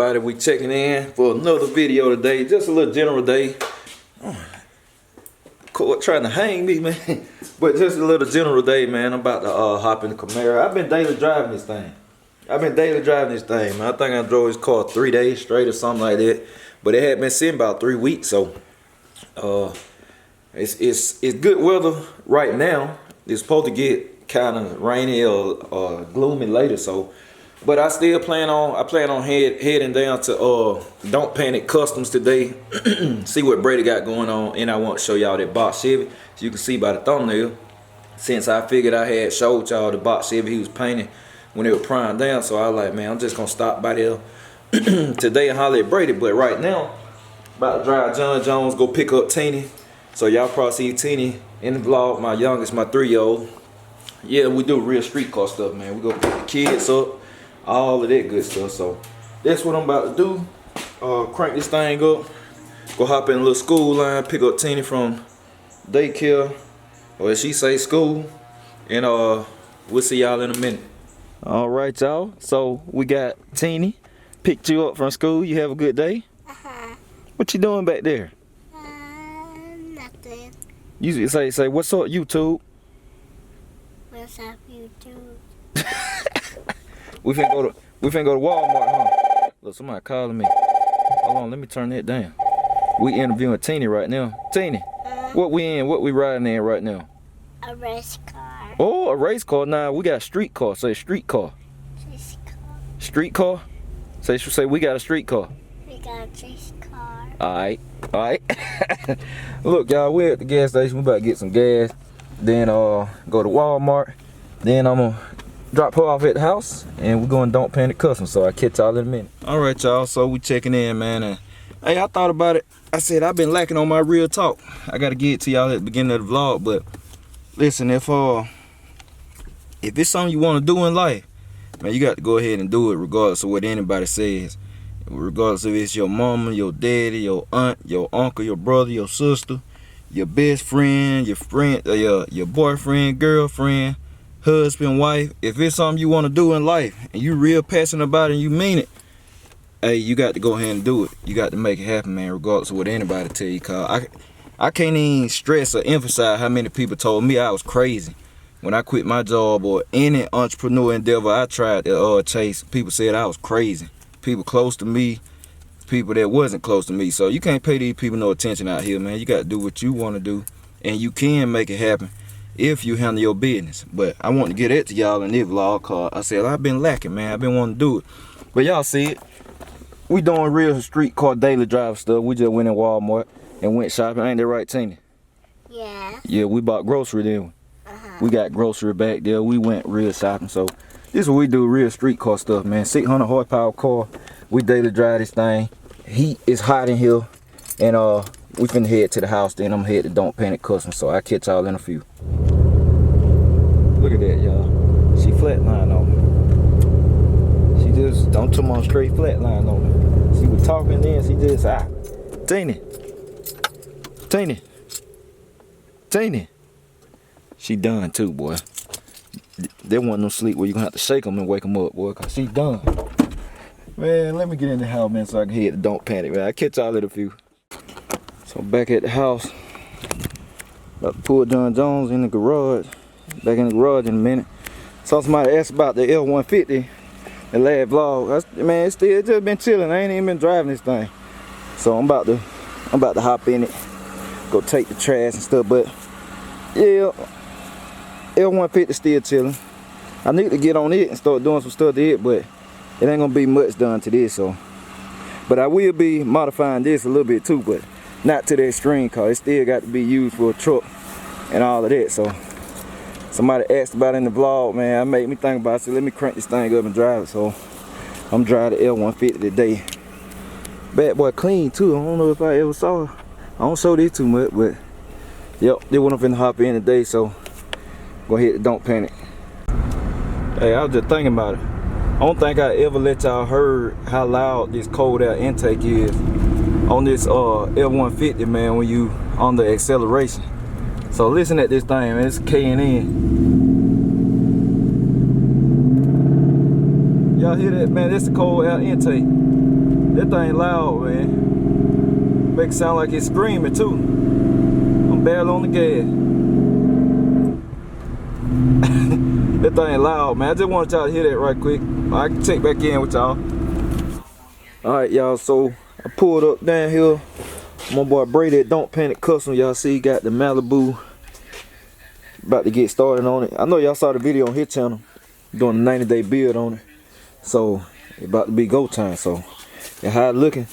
everybody, we checking in for another video today. Just a little general day. Court trying to hang me, man. But just a little general day, man. I'm about to hop in the Camaro. I've been daily driving this thing. Man. I think I drove this car 3 days straight or something like that. But it had been sitting about 3 weeks, so it's good weather right now. It's supposed to get kind of rainy or gloomy later, so. But I still plan on heading down to Don't Panic Customs today. See what Brady got going on, and I want to show y'all that box Chevy. So you can see by the thumbnail, since I figured I had showed y'all the box Chevy he was painting when it was primed down. So I was like, man, I'm just gonna stop by there today and holler at Brady. But right now, about to drive John Jones, go pick up Teeny. So y'all probably see Teeny in the vlog, my youngest, my 3-year-old. Yeah, we do real street car stuff, man. We go pick the kids up, all of that good stuff. So that's what I'm about to do. Crank this thing up, go hop in a little school line, pick up Teeny from daycare, or as she say, school, and we'll see y'all in a minute. All right, y'all. So we got Teeny, picked you up from school. You have a good day? What you doing back there? Nothing. You say what's up, YouTube? What's up, YouTube? We finna go to Walmart, huh? Look, somebody calling me. Hold on, let me turn that down. We interviewing Teeny right now. Teeny, what we riding in right now? A race car. Oh, a race car. Nah, we got a street car. Say street car. Street car? Say we got a street car. We got a race car. Alright. Look, y'all, we're at the gas station. We about to get some gas. Then go to Walmart. Then I'm gonna drop her off at the house, and we're going Don't Panic Customs. So I'll catch y'all in a minute. All right, y'all. So we checking in, man. And hey, I thought about it. I said I've been lacking on my real talk. I gotta get it to y'all at the beginning of the vlog. But listen, if it's something you want to do in life, man, you got to go ahead and do it, regardless of what anybody says. Regardless if it's your mama, your daddy, your aunt, your uncle, your brother, your sister, your best friend, your boyfriend, girlfriend, husband, wife. If it's something you want to do in life and you real passionate about it and you mean it, hey, you got to go ahead and do it. You got to make it happen, man, regardless of what anybody tell you. Cause I can't even stress or emphasize how many people told me I was crazy when I quit my job or any entrepreneur endeavor I tried to chase. People said I was crazy. People close to me, people that wasn't close to me. So you can't pay these people no attention out here, man. You got to do what you want to do, and you can make it happen if you handle your business. But I want to get that to y'all in this vlog, cause I said I've been lacking, man. I've been wanting to do it. But y'all see it. We doing real street car daily drive stuff. We just went in Walmart and went shopping. Ain't that right, Teeny? Yeah. Yeah, we bought grocery then. We got grocery back there. We went real shopping. So this is what we do, real street car stuff, man. 600 horsepower car. We daily drive this thing. Heat is hot in here. And we finna head to the house. Then I'm head to Don't Panic Customs. So I'll catch y'all in a few. Look at that, y'all. She flatline on me. She just don't come on straight flatline on me. She was talking then. She just Teeny. She done too, boy. There wasn't no sleep where you gonna have to shake them and wake them up, boy, cause she done. Man, let me get in the house, man, so I can head to Don't Panic, man. I'll catch y'all in a few. So back at the house, about to pull John Jones in the garage. Back in the garage in a minute. Saw somebody asked about the L150, the last vlog. Man, it's still just been chilling. I ain't even been driving this thing. So I'm about to hop in it, go take the trash and stuff. But yeah, L150 still chilling. I need to get on it and start doing some stuff to it, but it ain't gonna be much done to this. So, but I will be modifying this a little bit too, but not to the extreme, cause it still got to be used for a truck and all of that. So somebody asked about it in the vlog, man. I made me think about it. So let me crank this thing up and drive it. So I'm driving the L150 today. Bad boy clean too. I don't know if I ever saw it. I don't show this too much, but yep, they went up in the hop in today. So go ahead, Don't Panic. Hey, I was just thinking about it. I don't think I ever let y'all heard how loud this cold air intake is on this L150, man, when you on the acceleration. So listen at this thing, man. It's K&N. Y'all hear that, man? That's the cold air intake. That thing loud, man. Make it sound like it's screaming too. I'm barely on the gas. That thing loud, man. I just wanted y'all to hear that right quick. I can check back in with y'all. Alright, y'all, so I pulled up down here. My boy Brady at Don't Panic Custom. Y'all see he got the Malibu. About to get started on it. I know y'all saw the video on his channel. Doing a 90-day build on it. So it's about to be go time. So yeah, how it looking.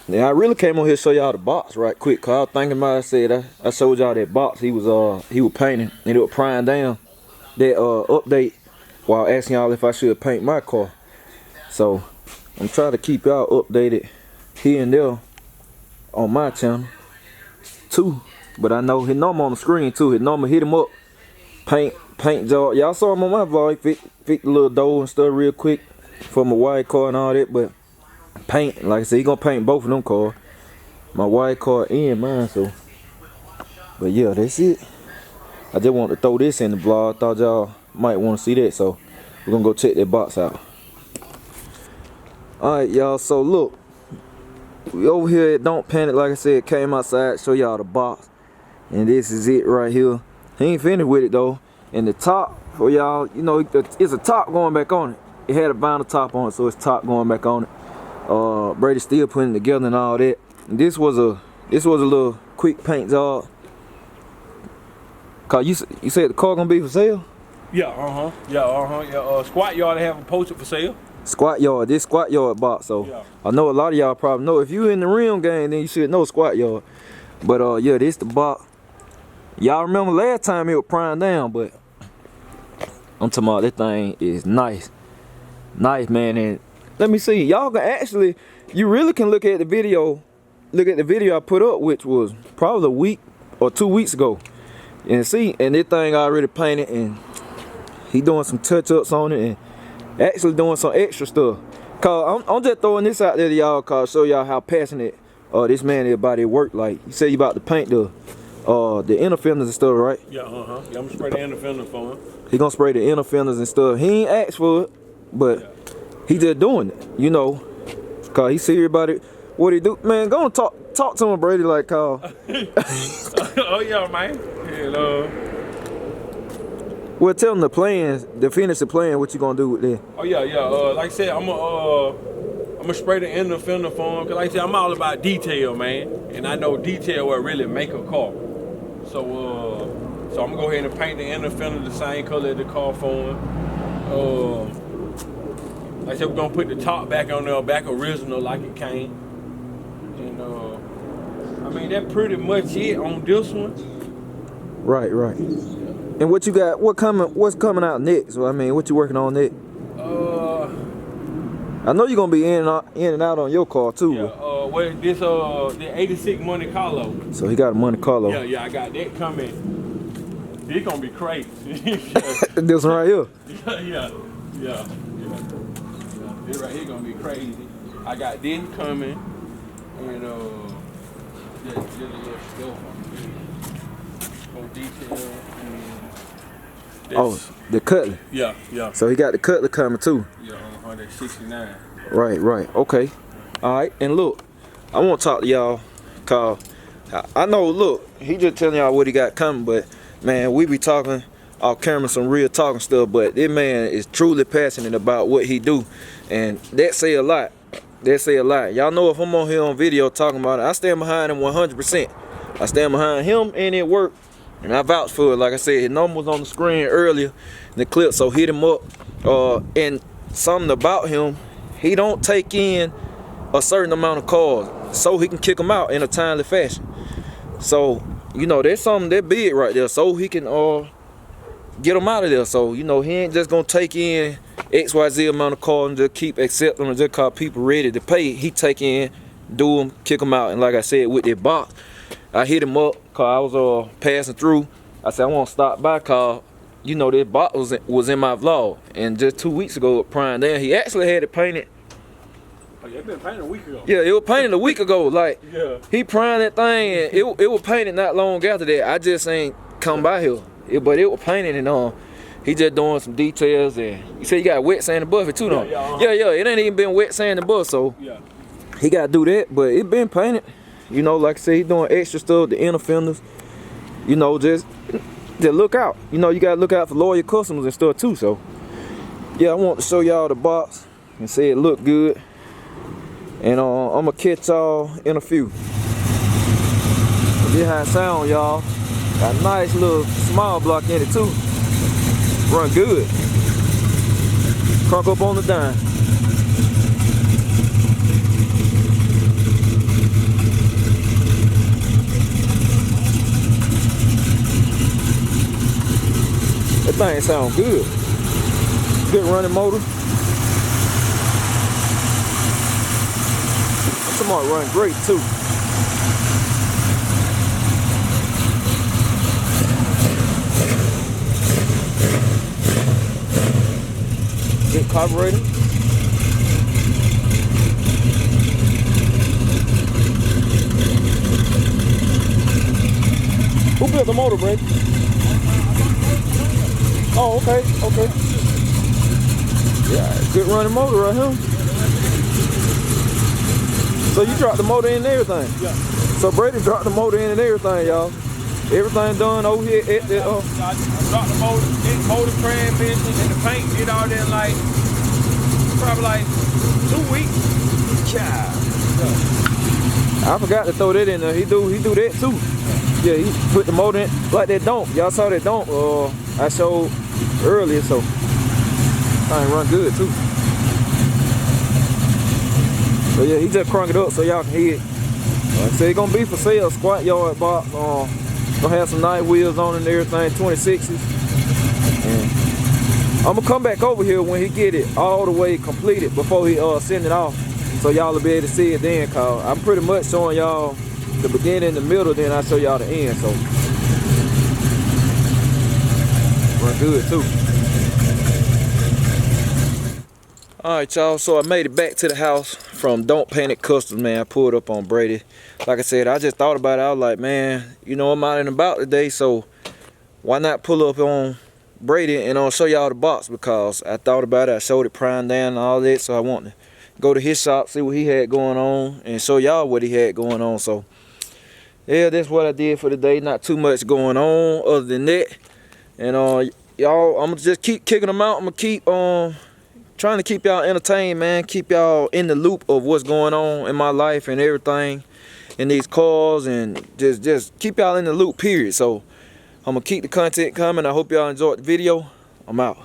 Yeah, I really came on here to show y'all the box right quick. Cause I was thinking about it. I said I showed y'all that box he was painting and it was prying down that update while asking y'all if I should paint my car. So I'm trying to keep y'all updated here and there on my channel too. But I know his number on the screen too. His number, hit him up. Paint job. Y'all saw him on my vlog. Fix the little door and stuff real quick for my white car and all that. But paint, like I said, he gonna paint both of them cars. My white car and mine. So, but yeah, that's it. I just want to throw this in the vlog. I thought y'all might want to see that. So we're gonna go check that box out. Alright, y'all. So look, we over here at Don't Panic. Like I said, came outside, show y'all the box. And this is it right here. He ain't finished with it though. And the top for y'all, you know, it's a top going back on it. It had a vinyl top on it, so it's top going back on it. Brady's still putting it together and all that. And this was a little quick paint job. Cause you said the car gonna be for sale? Yeah, yeah. Squat yard have a posted for sale. Squat yard, this squat yard box. So yeah. I know a lot of y'all probably know. If you in the rim game, then you should know squat yard. But yeah, this the box. Y'all remember last time it was prying down, but I'm talking about this thing is nice. Nice, man. And let me see, y'all can actually, you really can look at the video I put up, which was probably a week or 2 weeks ago. And see, and this thing already painted, and he doing some touch-ups on it and actually doing some extra stuff. Cause I'm just throwing this out there to y'all, cause show y'all how passionate this man is about his work. Like, you said you about to paint the inner fenders and stuff, right? Yeah, Yeah, I'm gonna spray the inner fender for him. He gonna spray the inner fenders and stuff. He ain't asked for it, but he just doing it, you know. Cause he serious about it. What he do? Man, go and talk to him, Brady, like Carl. Oh yeah, man. And well, tell him the plans, the finish the plan, what you gonna do with that. Oh yeah. Like I said, I'm gonna spray the inner fender for him. Cause like I said, I'm all about detail, man. And I know detail will really make a car. So I'm gonna go ahead and paint the inner fender the same color as the car for him. Like I said, we're gonna put the top back on there, back original like it came. And I mean, that's pretty much it on this one. Right. And what you got? What's coming out next? Well, I mean, what you working on next? I know you're gonna be in and out on your car too. Yeah. Well, this the 86 Monte Carlo. So he got a Monte Carlo. Yeah. I got that coming. This gonna be crazy. This one right here. Yeah. This right here gonna be crazy. I got this coming, and just a little stuff on detail. Oh, the Cutler. Yeah. So he got the Cutler coming too. Yeah, 169. Right. Okay. All right. And look, I want to talk to y'all, cause I know. Look, he just telling y'all what he got coming, but man, we be talking off camera some real talking stuff. But this man is truly passionate about what he do, and that say a lot. Y'all know if I'm on here on video talking about it, I stand behind him 100%. I stand behind him and it work. And I vouch for it. Like I said, his number was on the screen earlier in the clip, so hit him up. And something about him, he don't take in a certain amount of cars so he can kick them out in a timely fashion. So, you know, there's something that big right there, so he can get them out of there. So, you know, he ain't just gonna take in XYZ amount of cars and just keep accepting them just cause people ready to pay. He take in, do them, kick them out. And like I said, with that box, I hit him up cause I was passing through. I said I want to stop by cause you know this box was in my vlog, and just 2 weeks ago prying down. He actually had it painted. Oh, yeah, it been painted a week ago. Yeah, it was painted a week ago. Like yeah. He prying that thing, and it was painted not long after that. I just ain't come by here, but it was painted, and He just doing some details, and you said you got wet sand above it too, though. Yeah, it ain't even been wet sand above, so he got to do that. But it been painted. You know, like I said, he doing extra stuff, the inner fenders. You know, just look out. You know, you gotta look out for loyal customers and stuff too. So yeah, I want to show y'all the box and say it look good. And I'm gonna catch y'all in a few. This how it sound, y'all. Got a nice little small block in it too. Run good. Crunk up on the dime. That thing sound good. Good running motor. Tomorrow run great too. Good carburetor. Who built the motor, Brad? Oh, okay. Yeah, good running motor right here. So you dropped the motor in and everything? Yeah. So Brady dropped the motor in and everything, y'all. Everything done over here at the I dropped the motor transmission and the paint, did all that in like probably like 2 weeks. Yeah. I forgot to throw that in there. He do that too. Yeah, he put the motor in like that dump. Y'all saw that dump I showed earlier, so I run good too. So yeah, he just crunk it up so y'all can hear it. Like I said, it's gonna be for sale, squat yard box. Gonna have some nice wheels on it and everything, 26s. And I'm gonna come back over here when he get it all the way completed before he send it off, so y'all will be able to see it then. Cause I'm pretty much showing y'all the beginning, the middle, then I show y'all the end. So run good too. Alright, y'all, so I made it back to the house from Don't Panic Customs, man. I pulled up on Brady. Like I said, I just thought about it. I was like, man, you know, I'm out and about today, so why not pull up on Brady and I'll show y'all the box, because I thought about it. I showed it prime down and all that, so I want to go to his shop, see what he had going on, and show y'all what he had going on. So yeah, that's what I did for today. Not too much going on other than that. And y'all, I'm gonna just keep kicking them out. I'm gonna keep trying to keep y'all entertained, man. Keep y'all in the loop of what's going on in my life and everything in these cars, and just keep y'all in the loop, period. So I'm gonna keep the content coming. I hope y'all enjoyed the video. I'm out.